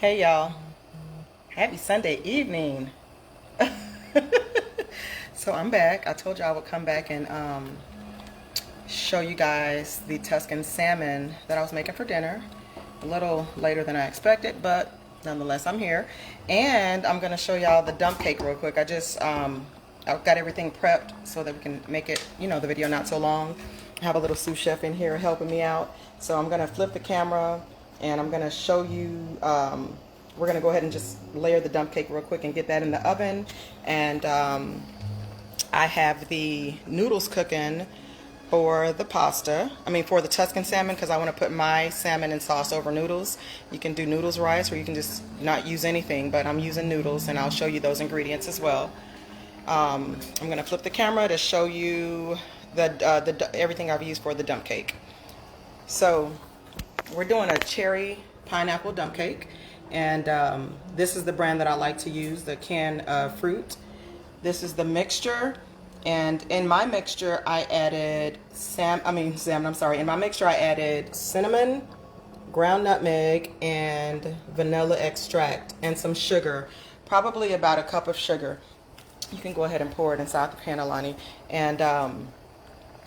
Hey y'all, happy Sunday evening. So I'm back. I told you I would come back and show you guys the Tuscan salmon that I was making for dinner. A little later than I expected, but nonetheless I'm here. And I'm going to show y'all the dump cake real quick. I've got everything prepped so that we can make it, the video not so long. I have a little sous chef in here helping me out. So I'm going to flip the camera and I'm going to show you, we're going to go ahead and just layer the dump cake real quick and get that in the oven. And I have the noodles cooking for the pasta. For the Tuscan salmon, because I want to put my salmon and sauce over noodles. You can do noodles rice or you can just not use anything, but I'm using noodles and I'll show you those ingredients as well. I'm going to flip the camera to show you everything I've used for the dump cake. So we're doing a cherry pineapple dump cake, and this is the brand that I like to use, the canned fruit. This is the mixture, and in my mixture I added in my mixture I added cinnamon, ground nutmeg, and vanilla extract, and some sugar, probably about a cup of sugar. You can go ahead and pour it inside the pan, Alani, and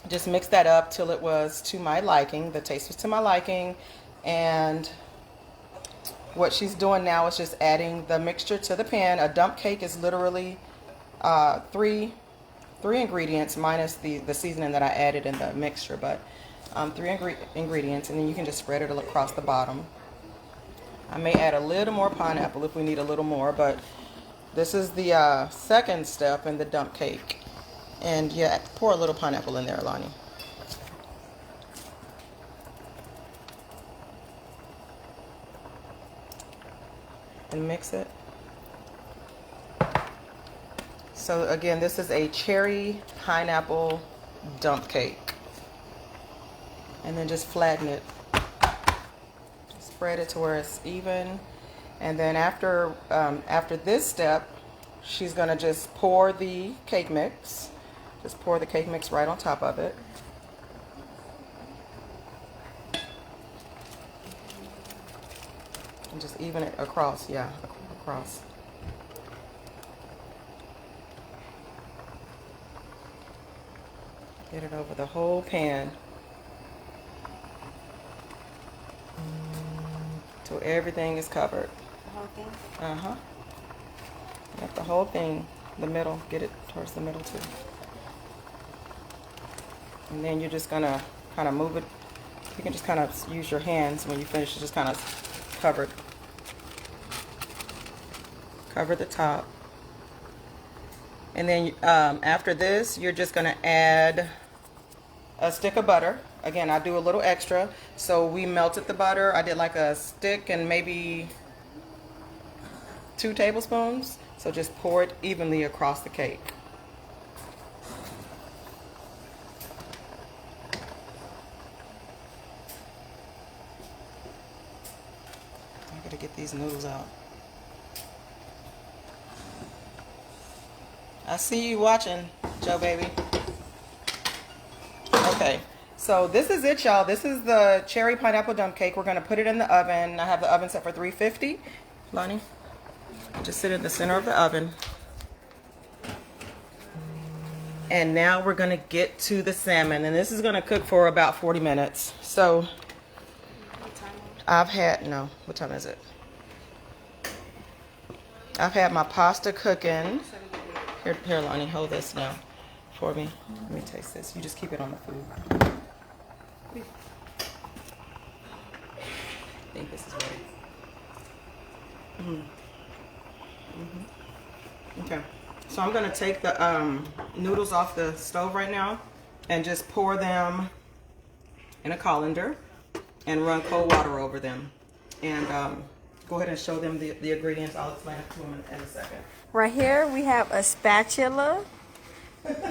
just mix that up till it was to my liking. The taste was to my liking, and what she's doing now is just adding the mixture to the pan. A dump cake is literally three ingredients minus the seasoning that I added in the mixture, but three ingredients, and then you can just spread it across the bottom. I may add a little more pineapple if we need a little more, but this is the second step in the dump cake. And yeah, pour a little pineapple in there, Alani. And mix it. So again, this is a cherry pineapple dump cake. And then just flatten it. Spread it to where it's even. And then after this step, she's gonna just pour the cake mix. Just pour the cake mix right on top of it. And just even it across, across. Get it over the whole pan. Till everything is covered. The whole thing? Uh-huh. Yep, the whole thing, the middle, get it towards the middle too. And then you're just gonna kind of move it. You can just kind of use your hands when you finish, just kind of cover the top. And then after this, you're just gonna add a stick of butter. Again, I do a little extra. So we melted the butter. I did like a stick and maybe 2 tablespoons. So just pour it evenly across the cake. I gotta get these noodles out. I see you watching, Joe baby. Okay, so this is it, y'all. This is the cherry pineapple dump cake. We're gonna put it in the oven. I have the oven set for 350. Lonnie, just sit in the center of the oven. And now we're gonna get to the salmon, and this is gonna cook for about 40 minutes. So what time is it? I've had my pasta cooking. Here, Lonnie, hold this now for me. Let me taste this. You just keep it on the food. I think this is ready. Okay, so I'm gonna take the noodles off the stove right now and just pour them in a colander and run cold water over them. And go ahead and show them the ingredients. I'll explain it to them in a second. Right here we have a spatula.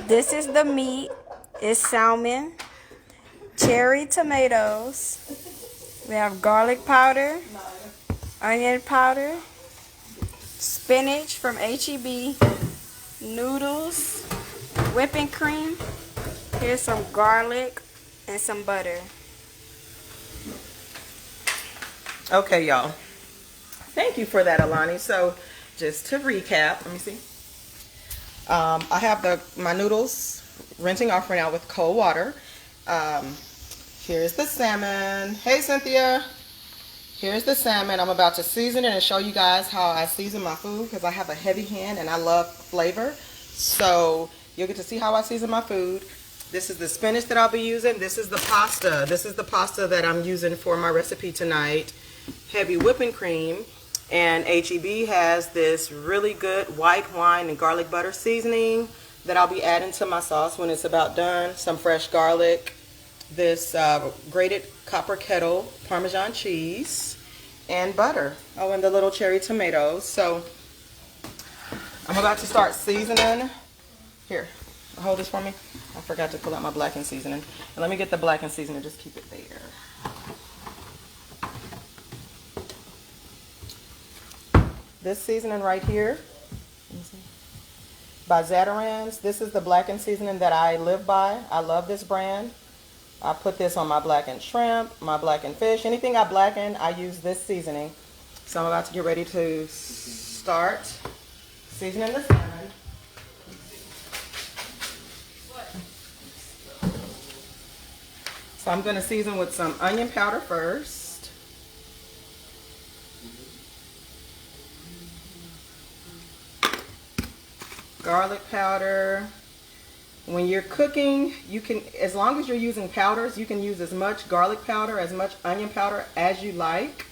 This is the meat. It's salmon, cherry tomatoes. We have garlic powder, onion powder, spinach from HEB, noodles, whipping cream. Here's some garlic and some butter. Okay, y'all. Thank you for that, Alani. So just to recap, let me see. I have my noodles rinsing off right now with cold water. Here's the salmon. Hey, Cynthia. Here's the salmon. I'm about to season it and show you guys how I season my food because I have a heavy hand and I love flavor. So you'll get to see how I season my food. This is the spinach that I'll be using. This is the pasta. This is the pasta that I'm using for my recipe tonight. Heavy whipping cream. And HEB has this really good white wine and garlic butter seasoning that I'll be adding to my sauce when it's about done. Some fresh garlic. This grated copper kettle Parmesan cheese and butter. Oh, and the little cherry tomatoes. So I'm about to start seasoning. Here, hold this for me. I forgot to pull out my blackened seasoning. And let me get the blackened seasoning, just keep it there. This seasoning right here, by Zatarains. This is the blackened seasoning that I live by. I love this brand. I put this on my blackened shrimp, my blackened fish. Anything I blacken, I use this seasoning. So I'm about to get ready to start seasoning the salmon. So I'm going to season with some onion powder first. Garlic powder. When you're cooking, you can, as long as you're using powders, you can use as much garlic powder, as much onion powder as you like.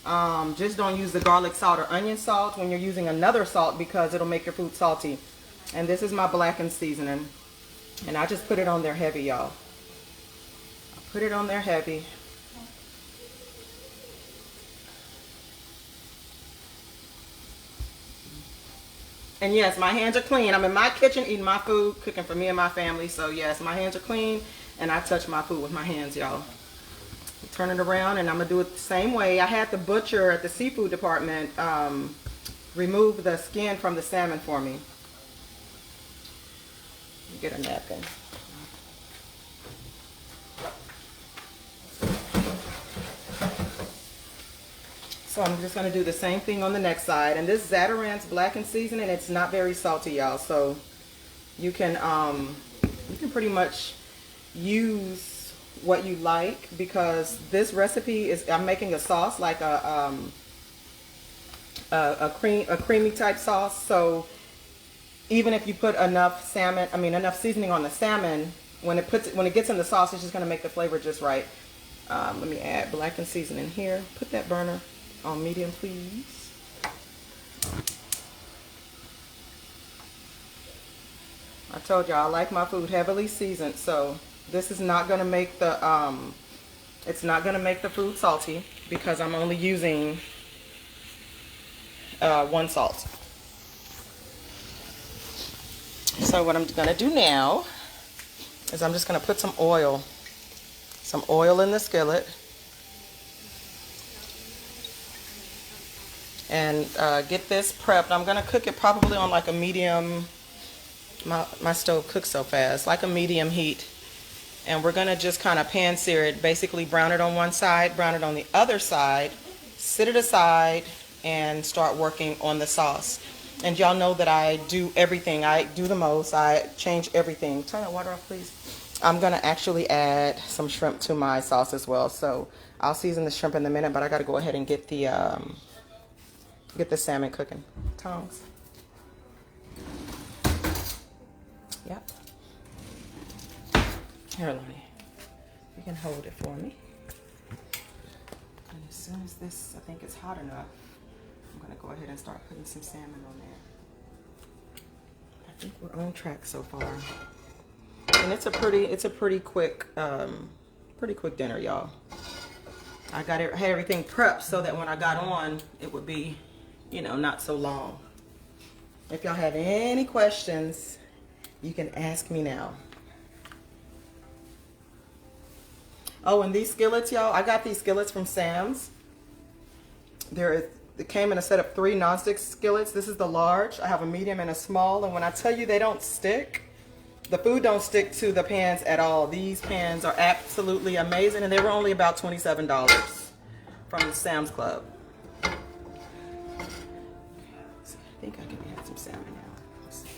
Just don't use the garlic salt or onion salt when you're using another salt because it'll make your food salty. And this is my blackened seasoning. And I just put it on there heavy, y'all. Put it on there heavy. And yes, my hands are clean. I'm in my kitchen eating my food, cooking for me and my family. So yes, my hands are clean and I touch my food with my hands, y'all. Turn it around and I'm gonna do it the same way. I had the butcher at the seafood department remove the skin from the salmon for me. Get a napkin. So I'm just going to do the same thing on the next side. And this Zatarains Blackened Seasoning, it's not very salty, y'all. So you can pretty much use what you like because this recipe is, I'm making a sauce like a creamy type sauce. So even if you put enough enough seasoning on the salmon, when it gets in the sauce, it's just going to make the flavor just right. Let me add blackened seasoning here. Put that burner on medium, please. I told you I like my food heavily seasoned, so this is not going to make the it's not going to make the food salty because I'm only using one salt. So what I'm going to do now is I'm just going to put some oil in the skillet. And get this prepped. I'm going to cook it probably on like a medium, my stove cooks so fast, like a medium heat. And we're going to just kind of pan sear it, basically brown it on one side, brown it on the other side, sit it aside, and start working on the sauce. And y'all know that I do everything. I do the most. I change everything. Turn that water off, please. I'm going to actually add some shrimp to my sauce as well. So I'll season the shrimp in a minute, but I got to go ahead and get the salmon cooking. Tongs. Yep. Here, Lonnie. You can hold it for me. And as soon as this, I think it's hot enough, I'm going to go ahead and start putting some salmon on there. I think we're on track so far. And it's a pretty quick dinner, y'all. I had everything prepped so that when I got on, it would be, not so long. If y'all have any questions, you can ask me now. Oh, and these skillets, y'all, I got these skillets from Sam's. It came in a set of 3 nonstick skillets. This is the large. I have a medium and a small, and when I tell you they don't stick, the food don't stick to the pans at all. These pans are absolutely amazing, and they were only about $27 from Sam's Club. think I can add some salmon now. Let's see.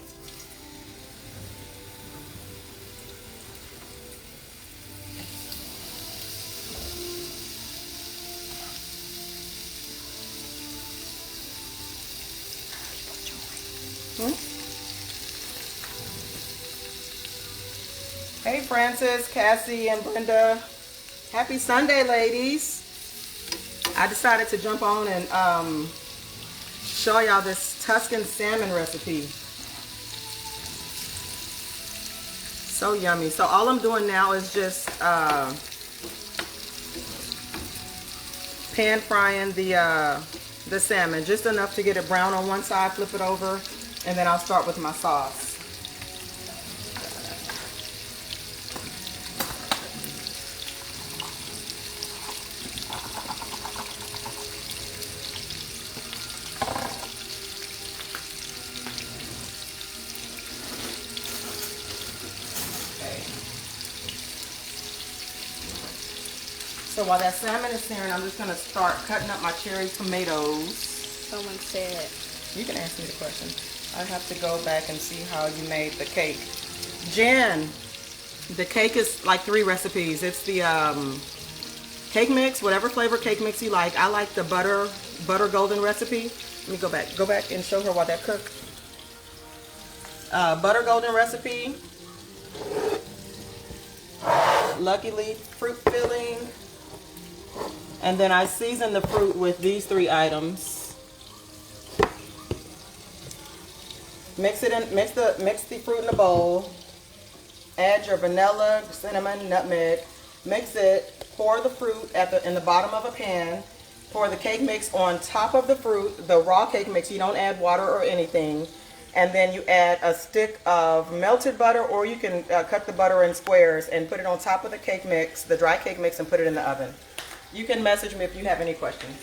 Hey Francis, Cassie, and Brenda. Happy Sunday, ladies. I decided to jump on and show y'all this Tuscan salmon recipe. So yummy. So all I'm doing now is just pan frying the salmon, just enough to get it brown on one side, flip it over, and then I'll start with my sauce. So while that salmon is searing, I'm just going to start cutting up my cherry tomatoes. Someone said. You can ask me the question. I have to go back and see how you made the cake. Jen, the cake is like 3 recipes. It's the cake mix, whatever flavor cake mix you like. I like the butter golden recipe. Let me go back and show her while that cooks. Butter golden recipe. Lucky Leaf fruit filling. And then I season the fruit with these 3 items. Mix the fruit in a bowl. Add your vanilla, cinnamon, nutmeg. Mix it. Pour the fruit in the bottom of a pan. Pour the cake mix on top of the fruit, the raw cake mix. You don't add water or anything. And then you add a stick of melted butter, or you can cut the butter in squares and put it on top of the cake mix, the dry cake mix, and put it in the oven. You can message me if you have any questions.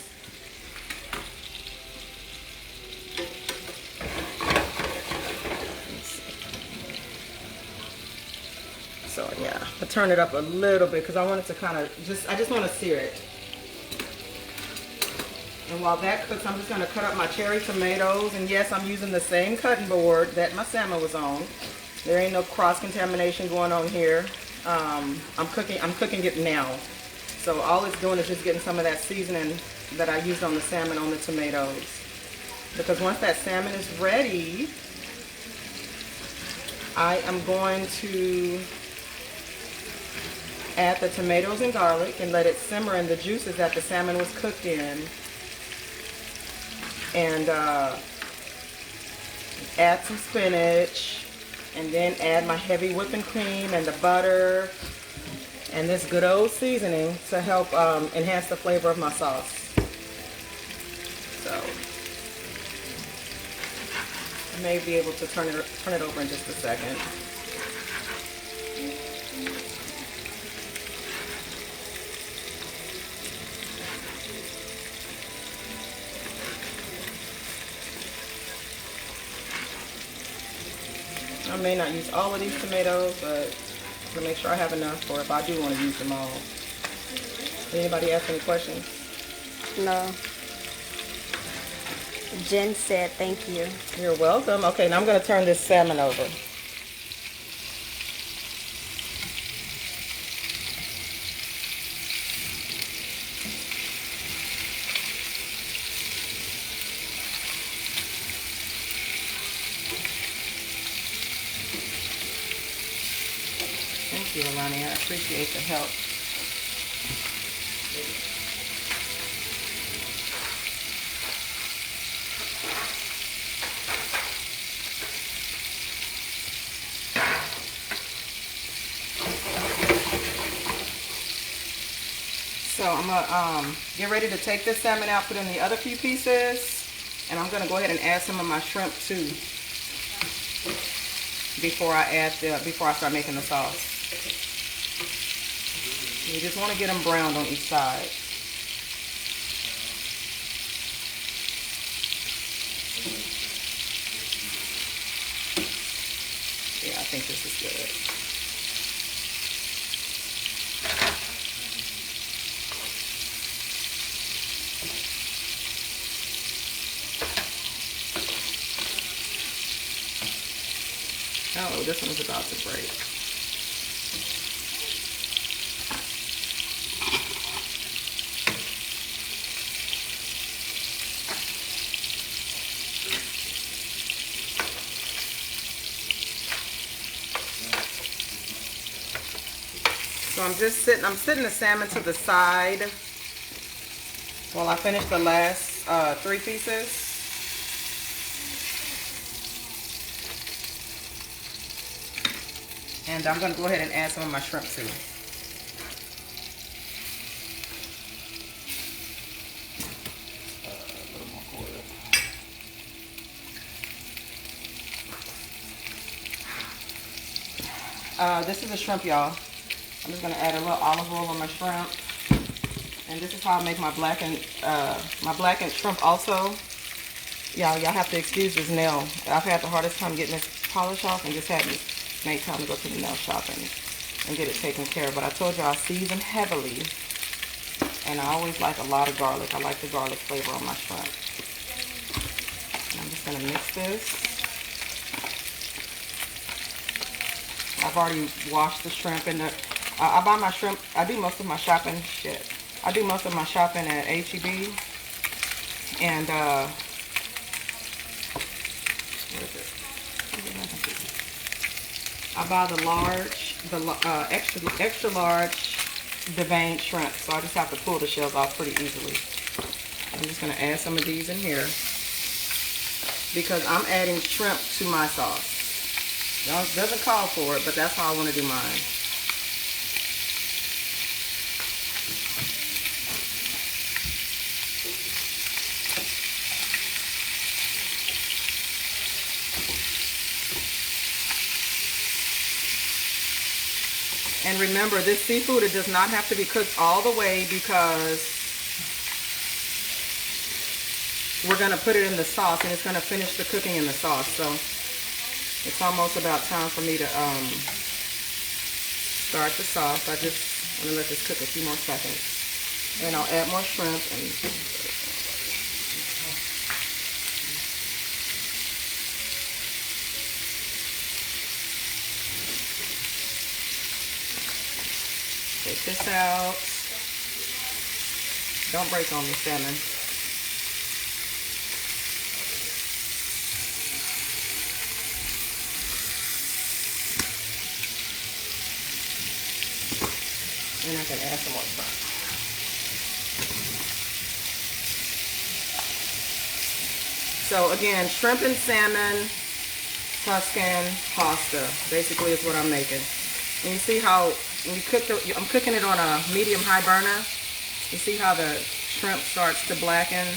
So yeah, I turn it up a little bit because I want it to kind of I just want to sear it. And while that cooks, I'm just going to cut up my cherry tomatoes. And yes, I'm using the same cutting board that my salmon was on. There ain't no cross-contamination going on here. I'm cooking it now. So all it's doing is just getting some of that seasoning that I used on the salmon on the tomatoes. Because once that salmon is ready, I am going to add the tomatoes and garlic and let it simmer in the juices that the salmon was cooked in. And add some spinach, and then add my heavy whipping cream and the butter and this good old seasoning to help enhance the flavor of my sauce. So I may be able to turn it over in just a second. I may not use all of these tomatoes, but to make sure I have enough, or if I do want to use them all. Anybody ask any questions? No. Jen said thank you. You're welcome. Okay, now I'm going to turn this salmon over. Thank you, Alani. I appreciate the help. So I'm gonna get ready to take this salmon out, put in the other few pieces, and I'm gonna go ahead and add some of my shrimp too before I start making the sauce. You just want to get them browned on each side. Yeah, I think this is good. Oh, this one's about to break. So I'm sitting the salmon to the side while I finish the last 3 pieces. And I'm going to go ahead and add some of my shrimp too. A little more oil. This is a shrimp, y'all. I'm just going to add a little olive oil on my shrimp. And this is how I make my blackened shrimp also. Y'all have to excuse this nail. I've had the hardest time getting this polish off and just hadn't made time to go to the nail shop and get it taken care of. But I told you I season heavily. And I always like a lot of garlic. I like the garlic flavor on my shrimp. And I'm just going to mix this. I've already washed the shrimp and I buy my shrimp. I do most of my shopping. I do most of my shopping at HEB. And what is it? I buy the extra large deveined shrimp. So I just have to pull the shells off pretty easily. I'm just going to add some of these in here because I'm adding shrimp to my sauce. It doesn't call for it, but that's how I want to do mine. And remember, this seafood, it does not have to be cooked all the way because we're going to put it in the sauce and it's going to finish the cooking in the sauce. So it's almost about time for me to start the sauce. I just want to let this cook a few more seconds. And I'll add more shrimp. And take this out. Don't break on me, salmon. And I can add some more shrimp. So again, shrimp and salmon, Tuscan pasta, basically is what I'm making. And you see how when you cook I'm cooking it on a medium-high burner. You see how the shrimp starts to blacken.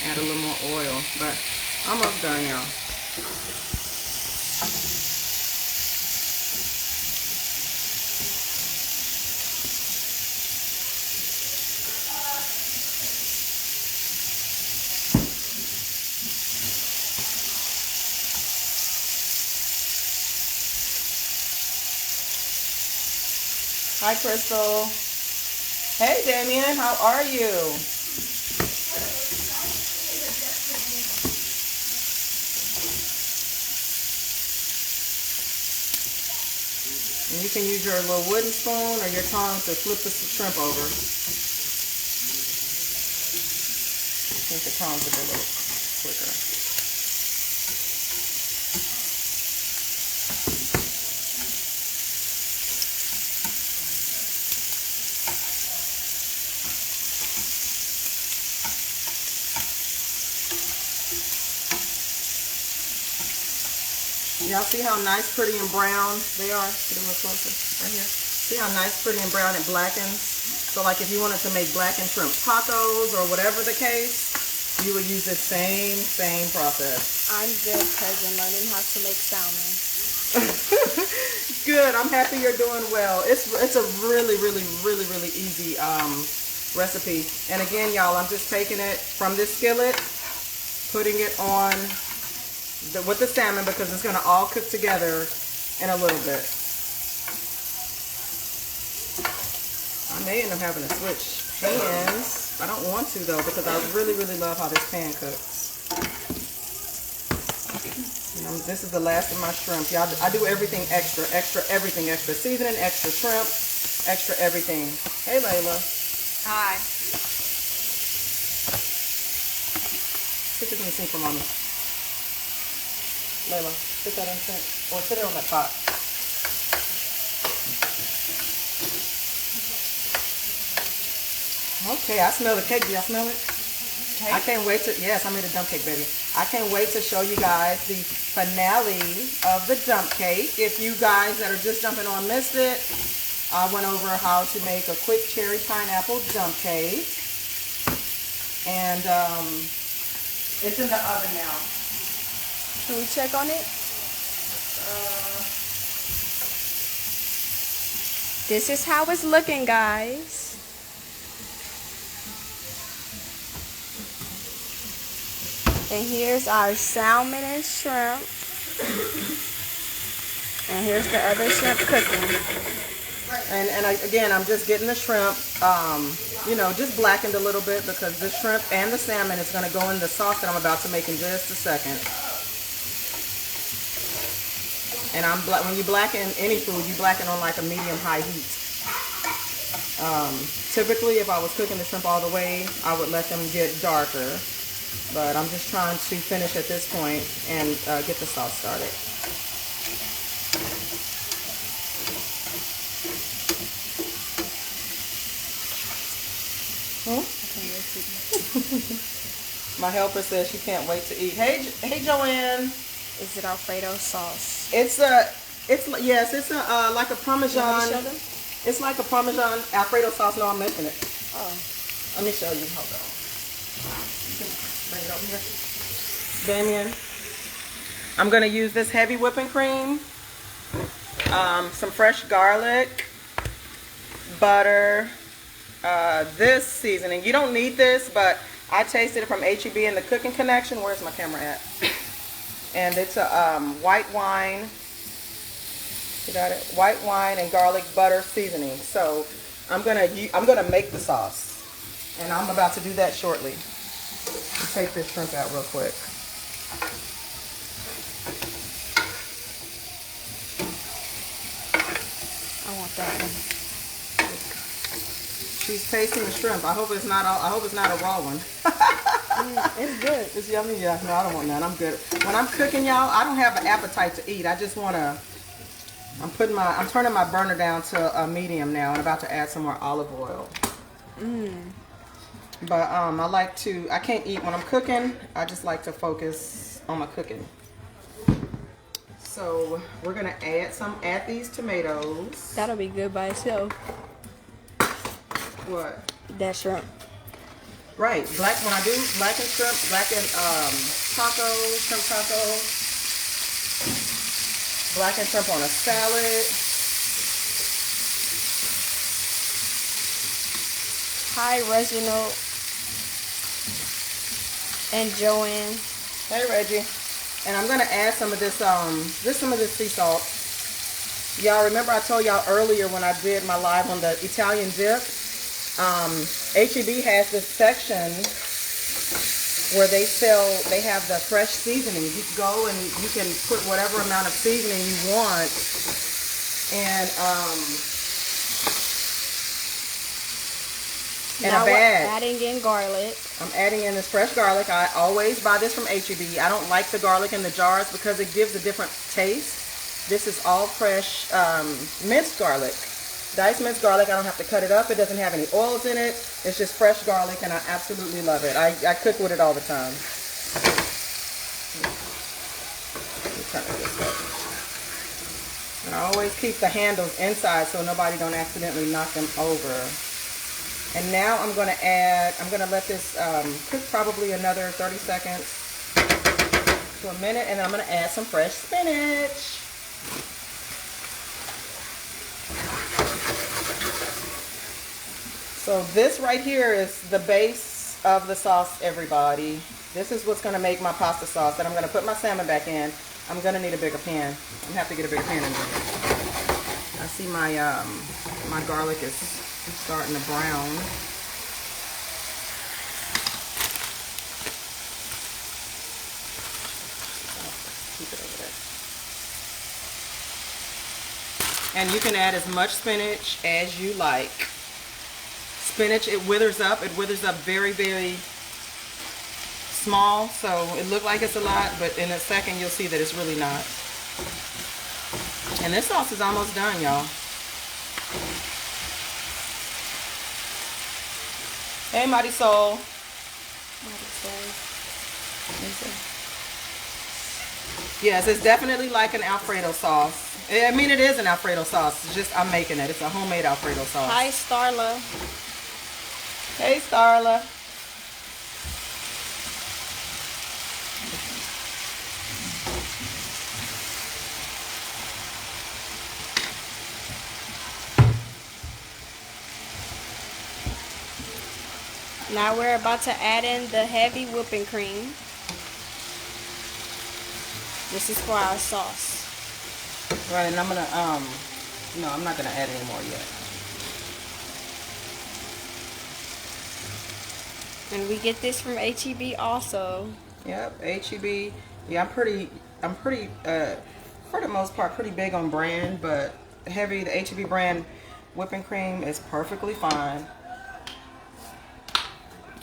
Add a little more oil, but almost done, y'all. Hi, Crystal. Hey, Damien, how are you? And you can use your little wooden spoon or your tongs to flip the shrimp over. I think the tongs will be a little quicker. Y'all see how nice, pretty, and brown they are? Get a little closer, right here. See how nice, pretty, and brown it blackens? So like if you wanted to make blackened shrimp tacos or whatever the case, you would use the same process. I'm good because I'm learning how to make salmon. Good, I'm happy you're doing well. It's a really easy recipe. And again, y'all, I'm just taking it from this skillet, putting it on with the salmon because it's going to all cook together in a little bit. I may end up having to switch pans. I don't want to though because I really love how this pan cooks. This is the last of my shrimp. Y'all, I do everything extra, everything extra. Seasoning, extra shrimp, extra everything. Hey, Layla. Hi. Put this in the sink for mommy. Layla, put that in the sink. Or put it on that pot. Okay, I smell the cake. Do y'all smell it? Cake? I can't wait to, yes, I made a dump cake, baby. I can't wait to show you guys the finale of the dump cake. If you guys that are just jumping on missed it, I went over how to make a quick cherry pineapple dump cake. And it's in the oven now. Can we check on it? This is how it's looking, guys. And here's our salmon and shrimp. And here's the other shrimp cooking. And again, I'm just getting the shrimp, you know, just blackened a little bit because the shrimp and the salmon is going to go in the sauce that I'm about to make in just a second. And when you blacken any food, you blacken on like a medium-high heat. Typically, if I was cooking the shrimp all the way, I would let them get darker. But I'm just trying to finish at this point and get the sauce started. My helper says she can't wait to eat. Hey Joanne. Is it Alfredo sauce? It's like a Parmesan. It's like a Parmesan Alfredo sauce. No, I'm making it. Oh. Let me show you. Hold on. Bring it over here. Damien. I'm going to use this heavy whipping cream, some fresh garlic, butter, this seasoning. You don't need this, but I tasted it from HEB in the Cooking Connection. Where's my camera at? And it's a white wine. You got it? White wine and garlic butter seasoning. So I'm gonna make the sauce, and I'm about to do that shortly. Let's take this shrimp out real quick. I want that one. She's tasting the shrimp. I hope it's not a raw one. It's good. It's yummy. Yeah. No, I don't want none. I'm good. When I'm cooking, y'all, I don't have an appetite to eat. I just wanna. I'm turning my burner down to a medium now, and about to add some more olive oil. But I can't eat when I'm cooking. I just like to focus on my cooking. So we're gonna add these tomatoes. That'll be good by itself. What? That shrimp. Right. When I do blackened shrimp, blackened tacos, shrimp tacos, blackened shrimp on a salad. Hi, Reginald and Joanne. Hey, Reggie. And I'm gonna add some of this, some of this sea salt. Y'all remember I told y'all earlier when I did my live on the Italian dip, HEB has this section where they have the fresh seasoning. You can go and you can put whatever amount of seasoning you want. And Now a bag. we're adding in garlic. I'm adding in this fresh garlic. I always buy this from HEB. I don't like the garlic in the jars because it gives a different taste. This is all fresh minced garlic. Diced minced garlic. I don't have to cut it up. It doesn't have any oils in it. It's just fresh garlic, and I absolutely love it. I cook with it all the time. Let me turn this up. And I always keep the handles inside so nobody don't accidentally knock them over. And now I'm going to let this cook probably another 30 seconds to a minute, and then I'm going to add some fresh spinach. So this right here is the base of the sauce, everybody. This is what's going to make my pasta sauce. Then I'm going to put my salmon back in. I'm going to need a bigger pan. I'm going to have to get a bigger pan in there. I see my my garlic is starting to brown. Keep it over there. And you can add as much spinach as you like. Spinach, it withers up. It withers up very, very small. So it looked like it's a lot, but in a second you'll see that it's really not. And this sauce is almost done, y'all. Hey, Mighty Soul. Mighty Soul. Yes, it's definitely like an Alfredo sauce. I mean, it is an Alfredo sauce. It's just I'm making it. It's a homemade Alfredo sauce. Hi, Starla. Hey, Starla. Now we're about to add in the heavy whipping cream. This is for our sauce. Right, and I'm gonna no, I'm not gonna add any more yet. And we get this from HEB also. Yep, HEB. Yeah, I'm pretty for the most part pretty big on brand, but the HEB brand whipping cream is perfectly fine.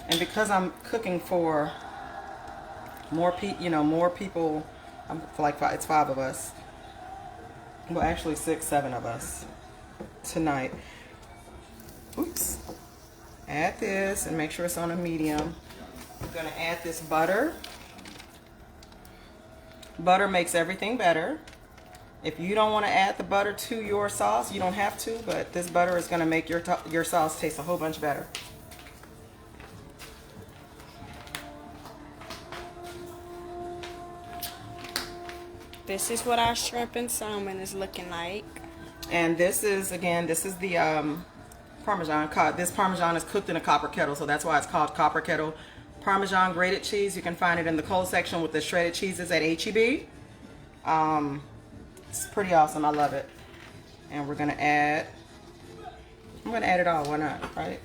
And because I'm cooking for more people, it's 5 of us. Well, actually 6, 7 of us tonight. Oops. Add this and make sure it's on a medium. I'm gonna add this butter. Butter makes everything better. If you don't want to add the butter to your sauce, you don't have to, but this butter is gonna make your sauce taste a whole bunch better. This is what our shrimp and salmon is looking like. And this is the Parmesan. This Parmesan is cooked in a copper kettle, so that's why it's called copper kettle. Parmesan grated cheese, you can find it in the cold section with the shredded cheeses at HEB. It's pretty awesome, I love it. And I'm gonna add it all, why not, right?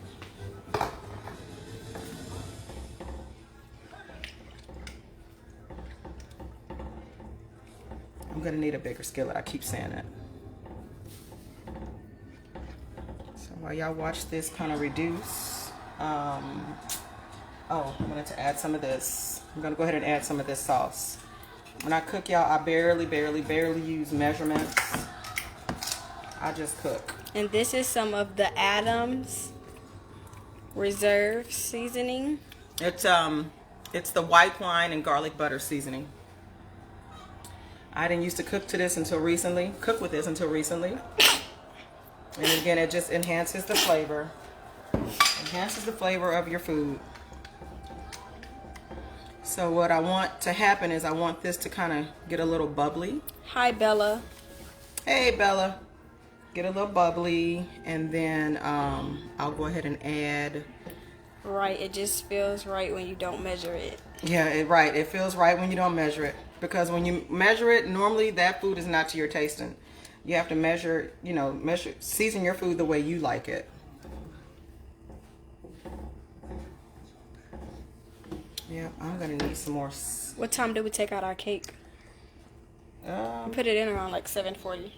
I'm gonna need a bigger skillet, I keep saying it. So while y'all watch this kind of reduce, oh, I'm going to add some of this. I'm gonna go ahead and add some of this sauce. When I cook, y'all, I barely use measurements. I just cook. And this is some of the Adams Reserve seasoning. It's the white wine and garlic butter seasoning. I didn't used to cook with this until recently. And again, it just enhances the flavor. Enhances the flavor of your food. So what I want to happen is I want this to kind of get a little bubbly. Hi, Bella. Hey, Bella. Get a little bubbly, and then I'll go ahead and add. Right, it just feels right when you don't measure it. Yeah, right. It feels right when you don't measure it. Because when you measure it, normally that food is not to your tasting. You have to measure, season your food the way you like it. Yeah, I'm going to need some more. What time did we take out our cake? We put it in around like 7:40.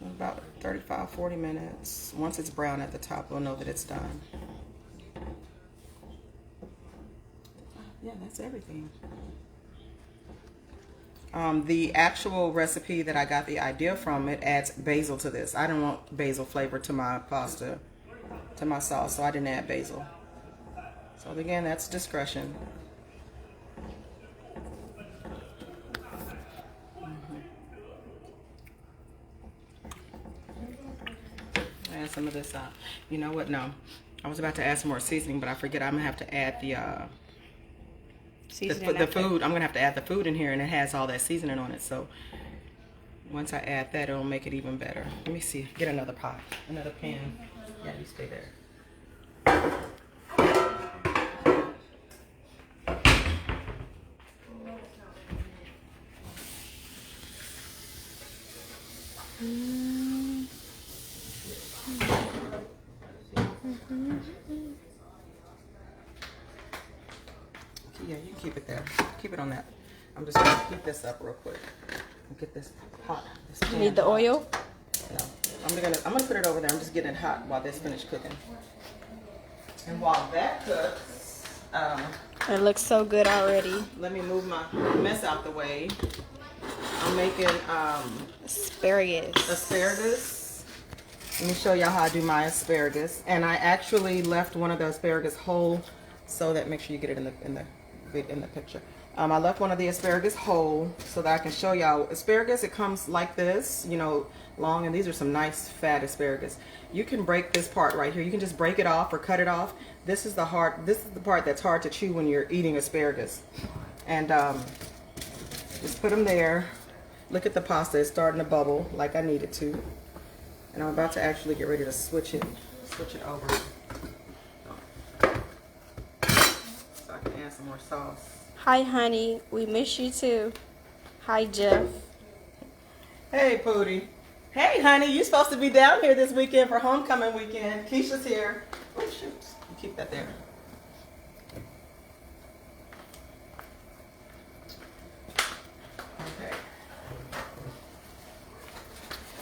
About 35, 40 minutes. Once it's brown at the top, we'll know that it's done. Yeah, that's everything. The actual recipe that I got the idea from, it adds basil to this. I don't want basil flavor to my pasta, to my sauce, so I didn't add basil. So again, that's discretion. Add some of this. You know what? No, I was about to add some more seasoning, but I forget. I'm gonna have to add the food. I'm gonna have to add the food in here, and it has all that seasoning on it. So once I add that, it'll make it even better. Let me see. Get another pot, another pan. Yeah, you stay there. Yeah, you can keep it there. Keep it on that. I'm just gonna heat this up real quick. Get this hot. You need the oil? No. I'm gonna put it over there. I'm just getting it hot while this finished cooking. And while that cooks, it looks so good already. let me move my mess out the way. I'm making asparagus. Let me show y'all how I do my asparagus. And I actually left one of the asparagus whole, so that make sure you get it in the picture. I left one of the asparagus whole so that I can show y'all. Asparagus, it comes like this, you know, long, and these are some nice fat asparagus. You can break this part right here. You can just break it off or cut it off. This is the part that's hard to chew when you're eating asparagus. And just put them there. Look at the pasta, it's starting to bubble like I need it to. And I'm about to actually get ready to switch it over. So I can add some more sauce. Hi, honey. We miss you too. Hi, Jeff. Hey, Pootie. Hey, honey. You're supposed to be down here this weekend for homecoming weekend. Keisha's here. Oh, shoot. You keep that there. Okay.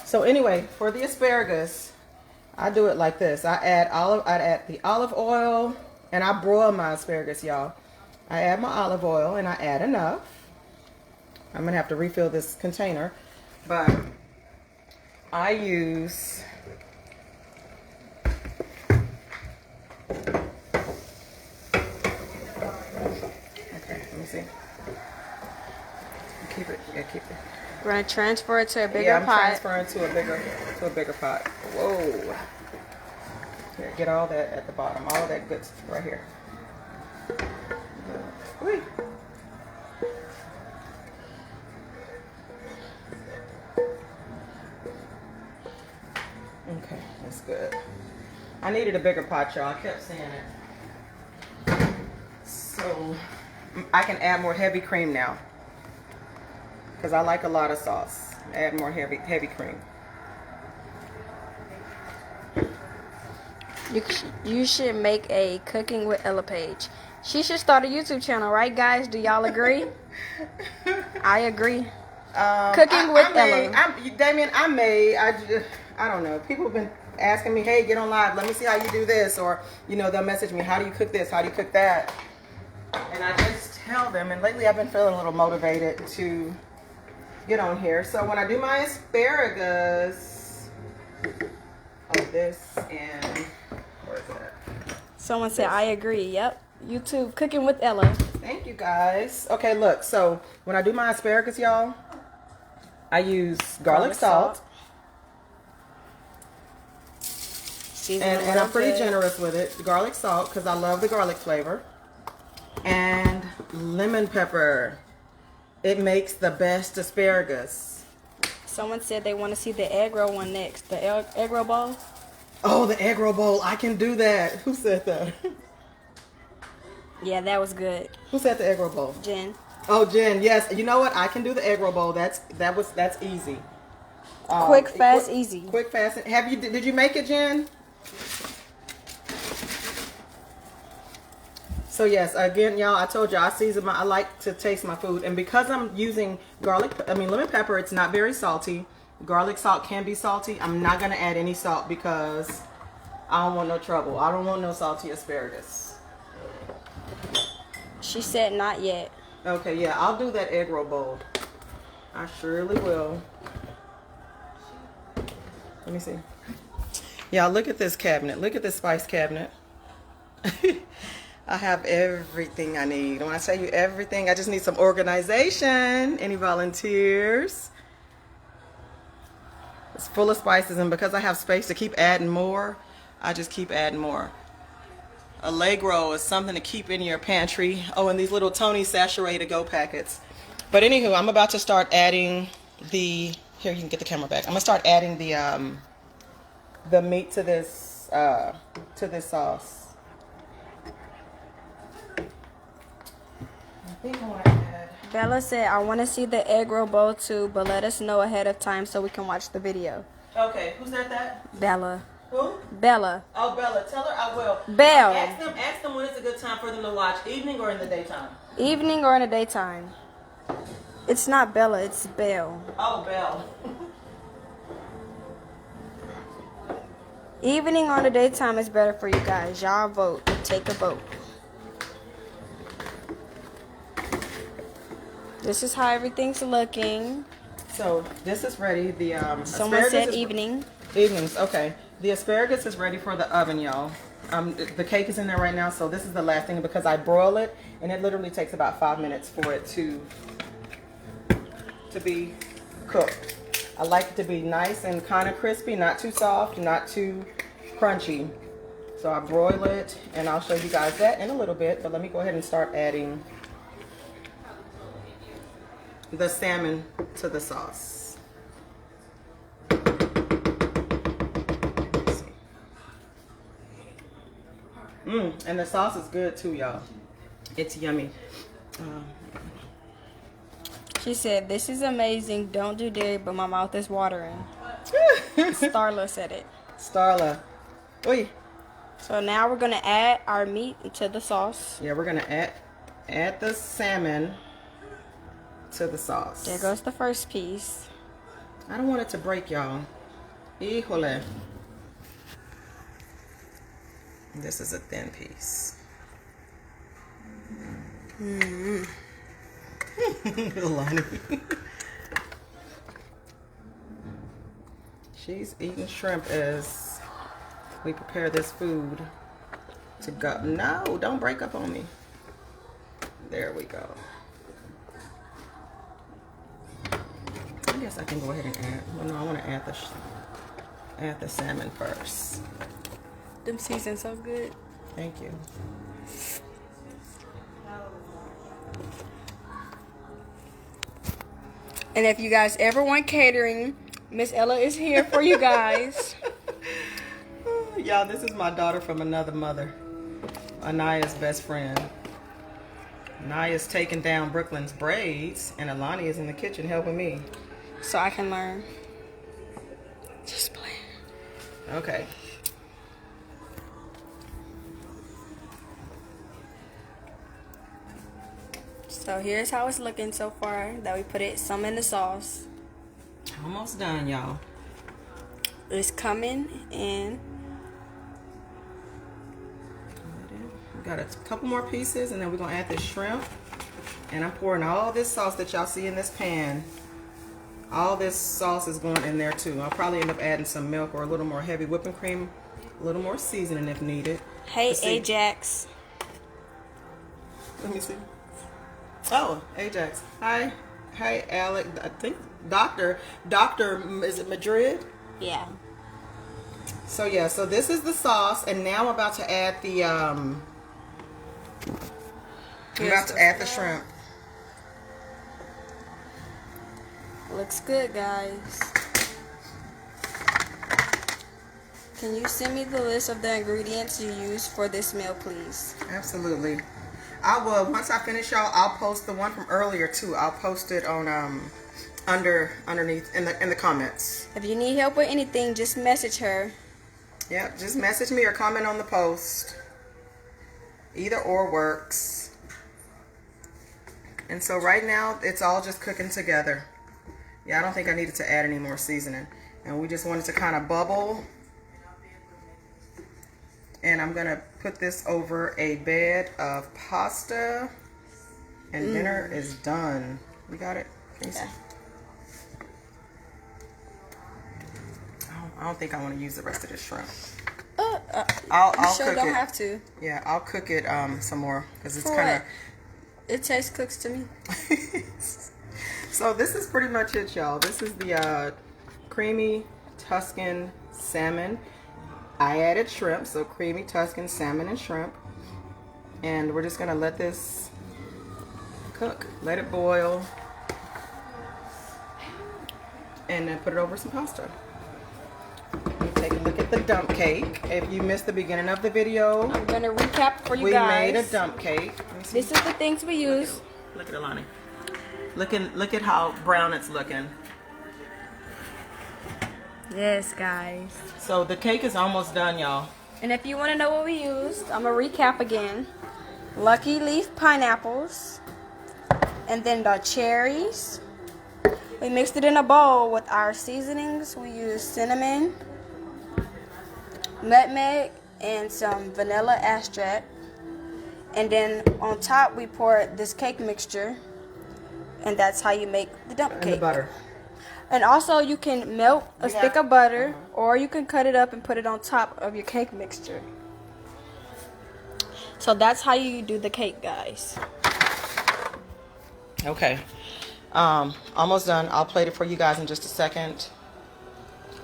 So anyway, for the asparagus, I do it like this. I add the olive oil, and I broil my asparagus, y'all. I add my olive oil, and I add enough. I'm going to have to refill this container, but I use okay, let me see. Keep it. Yeah, keep it. We're going to transfer it to a bigger I'm pot. transferring to a bigger pot. Whoa. Here, get all that at the bottom. All of that good stuff right here. Whee. Okay, that's good. I needed a bigger pot, y'all. I kept saying it. So I can add more heavy cream now, because I like a lot of sauce. Add more heavy cream. You should make a Cooking with Ella page. She should start a YouTube channel, right, guys? Do y'all agree? I agree. Cooking with Ella. Damien, I don't know. People have been asking me, hey, get on live. Let me see how you do this. Or, you know, they'll message me, how do you cook this? How do you cook that? And I just tell them. And lately I've been feeling a little motivated to get on here. So when I do my asparagus, this and where is that? Someone said, I agree. Yep. YouTube Cooking with Ella. Thank you, guys. Okay, look. So when I do my asparagus, y'all, I use garlic salt. And I'm pretty generous with it. Garlic salt, because I love the garlic flavor. And lemon pepper. It makes the best asparagus. Someone said they want to see the egg roll one next. The egg roll bowl. Oh, the egg roll bowl. I can do that. Who said that? Yeah, that was good. Who said the egg roll bowl? Jen. Oh, Jen. Yes. You know what? I can do the egg roll bowl. That's easy. Quick, fast, easy. Quick, fast. Did you make it, Jen? So yes, again, y'all, I told you I like to taste my food, and because I'm using lemon pepper, it's not very salty. Garlic salt can be salty. I'm not gonna add any salt because I don't want no trouble. I don't want no salty asparagus. She said not yet. Okay, yeah, I'll do that egg roll bowl. I surely will. Let me see. Yeah, look at this cabinet. Look at this spice cabinet. I have everything I need. When I tell you everything, I just need some organization. Any volunteers? It's full of spices, and because I have space to keep adding more, I just keep adding more. Allegro is something to keep in your pantry. Oh, and these little Tony Sachet to go packets. But anywho, I'm about to start adding here, you can get the camera back. I'm gonna start adding the meat to this sauce. I think I want to add. Bella said, I want to see the egg roll bowl too, but let us know ahead of time so we can watch the video. Okay, who said that? Bella. Who? Bella. Oh, Bella. Tell her I will. Belle. Ask them when it's a good time for them to watch, evening or in the daytime. Evening or in the daytime. It's not Bella, it's Belle. Oh, Belle. Evening or the daytime is better for you guys. Y'all vote. Take a vote. This is how everything's looking. So this is ready. The Someone said evening. Evenings, okay. The asparagus is ready for the oven, y'all. The cake is in there right now, so this is the last thing because I broil it, and it literally takes about 5 minutes for it to be cooked. I like it to be nice and kind of crispy, not too soft, not too crunchy. So I broil it, and I'll show you guys that in a little bit, but let me go ahead and start adding the salmon to the sauce. And the sauce is good too, y'all. It's yummy. She said, "This is amazing. Don't do dairy, but my mouth is watering." Starla said it. Starla. Oi. So now we're gonna add our meat to the sauce. Yeah, we're gonna add the salmon to the sauce. There goes the first piece. I don't want it to break, y'all. Híjole. This is a thin piece. Lonnie. She's eating shrimp as we prepare this food to go. No, don't break up on me. There we go. I guess I can go ahead and add. Well, no, I want to add the salmon first. Them seasoned so good. Thank you. And if you guys ever want catering, Miss Ella is here for you guys. Y'all, this is my daughter from another mother. Anaya's best friend. Anaya's taking down Brooklyn's braids, and Alani is in the kitchen helping me. So I can learn. Just play. Okay. So here's how it's looking so far that we put some in the sauce. Almost done, y'all. It's coming in. We got a couple more pieces, and then we're gonna add this shrimp. And I'm pouring all this sauce that y'all see in this pan. All this sauce is going in there too. I'll probably end up adding some milk or a little more heavy whipping cream, a little more seasoning if needed. Hey, Ajax. Let me see. Oh, Ajax. Hi, Alec. I think Doctor, is it Madrid? Yeah. So yeah, so this is the sauce, and now I'm about to add the shrimp. Looks good, guys. Can you send me the list of the ingredients you use for this meal, please? Absolutely. I will. Once I finish, y'all, I'll post the one from earlier too. I'll post it on underneath in the comments. If you need help with anything, just message her. Yep, just message me or comment on the post. Either or works. And so right now it's all just cooking together. Yeah, I don't think I needed to add any more seasoning. And we just wanted to kind of bubble. And I'm going to put this over a bed of pasta. And dinner is done. You got it? Yeah. I don't think I want to use the rest of this shrimp. I'll sure don't it. have to. Yeah, I'll cook it some more. Because it's For kind of... It tastes cooks to me. So this is pretty much it, y'all. This is the creamy Tuscan salmon. I added shrimp, so creamy Tuscan salmon and shrimp. And we're just gonna let this cook. Let it boil. And then put it over some pasta. Take a look at the dump cake. If you missed the beginning of the video, I'm gonna recap for you guys. We made a dump cake. This is the things we use. Look at Alani. Look at how brown it's looking. Yes, guys. So the cake is almost done, y'all. And if you want to know what we used, I'm gonna recap again. Lucky Leaf pineapples, and then the cherries. We mixed it in a bowl with our seasonings. We used cinnamon, nutmeg, and some vanilla extract. And then on top we pour this cake mixture, and that's how you make the dump cake. And the butter. And also you can melt a stick of butter, or you can cut it up and put it on top of your cake mixture. So that's how you do the cake, guys. Okay. Almost done. I'll plate it for you guys in just a second.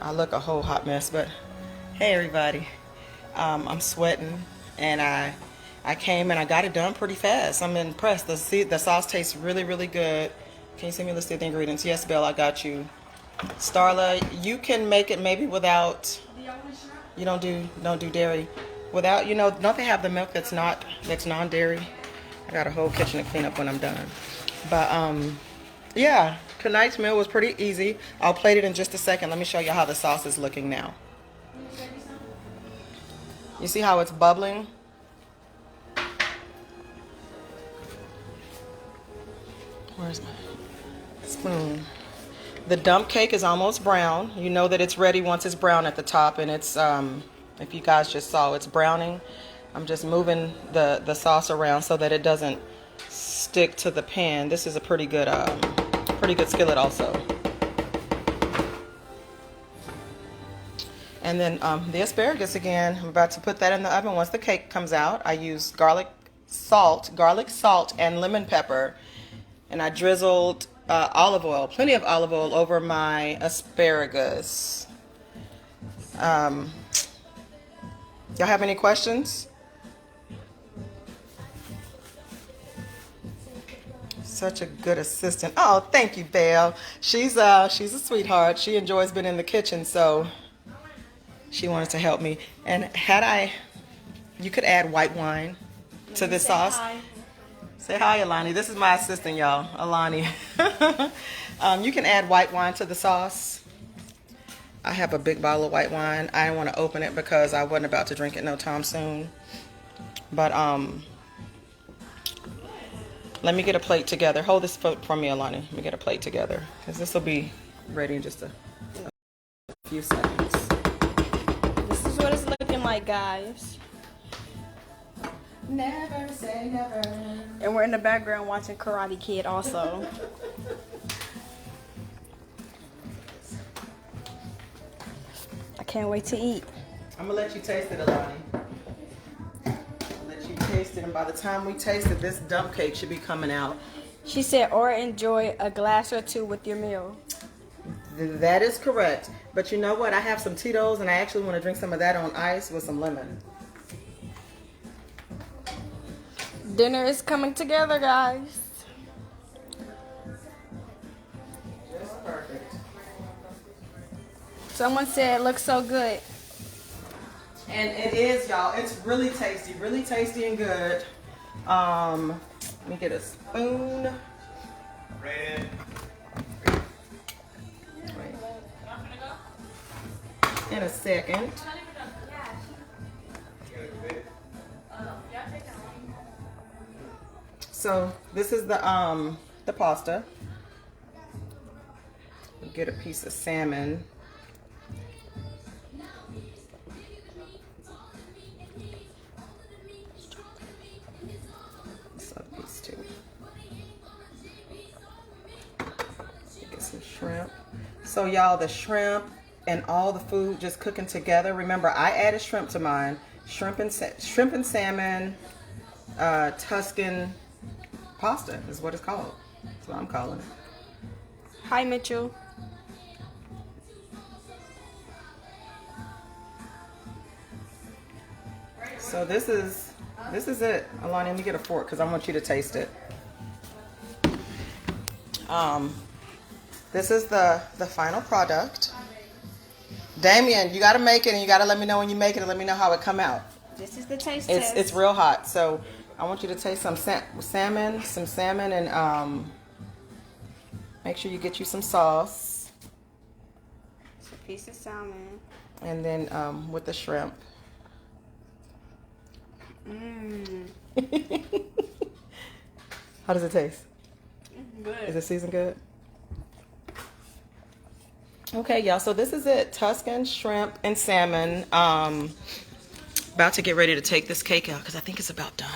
I look a whole hot mess, but hey everybody. I'm sweating, and I came and I got it done pretty fast. I'm impressed. The sauce tastes really, really good. Can you see me list the ingredients? Yes, Belle, I got you. Starla, you can make it maybe without. You don't do dairy. Without, don't they have the milk that's non-dairy? I got a whole kitchen to clean up when I'm done. But yeah, tonight's meal was pretty easy. I'll plate it in just a second. Let me show you how the sauce is looking now. You see how it's bubbling? Where's my spoon? The dump cake is almost brown. You know that it's ready once it's brown at the top, and it's if you guys just saw, it's browning. I'm just moving the sauce around so that it doesn't stick to the pan. This is a pretty good skillet also. And then the asparagus again, I'm about to put that in the oven once the cake comes out. I use garlic salt, and lemon pepper. And I drizzled olive oil, plenty of olive oil over my asparagus. Y'all have any questions? Such a good assistant. Oh, thank you, Belle. She's a sweetheart. She enjoys being in the kitchen, so she wanted to help me. And you could add white wine to this sauce. Hi. Say hi, Alani. This is my assistant, y'all, Alani. You can add white wine to the sauce. I have a big bottle of white wine. I didn't want to open it because I wasn't about to drink it no time soon. But let me get a plate together. Hold this for me, Alani. Let me get a plate together because this will be ready in just a few seconds. This is what it's looking like, guys. Never say never. And we're in the background watching Karate Kid also. I can't wait to eat. I'm gonna let you taste it, Alani. Let you taste it, and by the time we taste it, this dump cake should be coming out. She said, or enjoy a glass or two with your meal. That is correct. But you know what? I have some Tito's, and I actually want to drink some of that on ice with some lemon. Dinner is coming together, guys. Just perfect. Someone said it looks so good. And it is, y'all. It's really tasty and good. Let me get a spoon. Red. In a second. So this is the pasta. Get a piece of salmon. This other piece too. Get some shrimp. So y'all, the shrimp and all the food just cooking together. Remember, I added shrimp to mine. Shrimp and salmon, Tuscan pasta is what it's called. That's what I'm calling it. Hi, Mitchell. So this is it. Alani, let me get a fork because I want you to taste it. This is the final product. Damien, you got to make it, and you got to let me know when you make it and let me know how it come out. This is the taste test. test. It's real hot, so I want you to taste some salmon, and make sure you get you some sauce. It's a piece of salmon. And then with the shrimp. Mmm. How does it taste? Good. Is it seasoned good? Okay, y'all, so this is it. Tuscan shrimp and salmon. About to get ready to take this cake out because I think it's about done.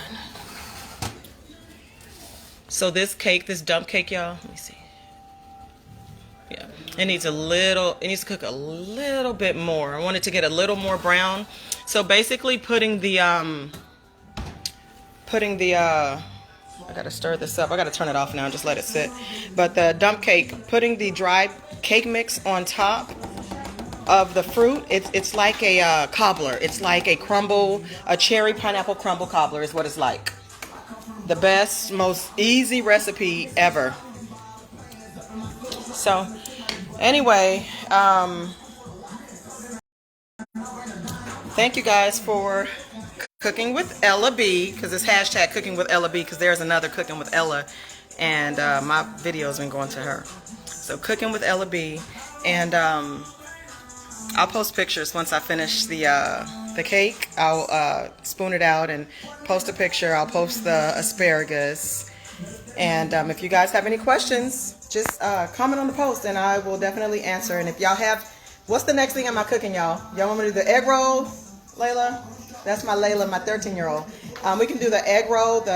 So this cake, this dump cake, y'all, let me see. Yeah, it needs to cook a little bit more. I want it to get a little more brown. So basically putting the, I gotta stir this up. I gotta turn it off now and just let it sit. But the dump cake, putting the dry cake mix on top of the fruit, it's like a cobbler. It's like a cherry pineapple crumble cobbler is what it's like. The best, most easy recipe ever. So, anyway, thank you guys for cooking with Ella B, because it's hashtag cooking with Ella B, because there's another cooking with Ella, and my video's been going to her. So cooking with Ella B, and I'll post pictures once I finish the cake. I'll spoon it out and post a picture. I'll post the asparagus, and if you guys have any questions, just comment on the post and I will definitely answer. And if y'all have, what's the next thing am I cooking, y'all? Y'all want me to do the egg roll, Layla? That's my Layla, my 13-year-old. We can do the egg roll,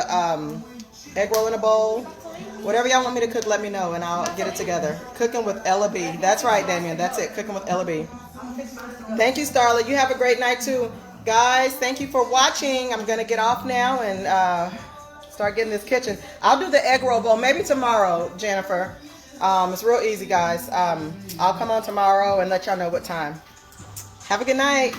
egg roll in a bowl. Whatever y'all want me to cook, let me know and I'll get it together. Cooking with Ella B. That's right, Damien. That's it. Cooking with Ella B. Thank you, Starla. You have a great night too. Guys, thank you for watching. I'm going to get off now and start getting this kitchen. I'll do the egg roll bowl maybe tomorrow, Jennifer. It's real easy, guys. I'll come on tomorrow and let y'all know what time. Have a good night.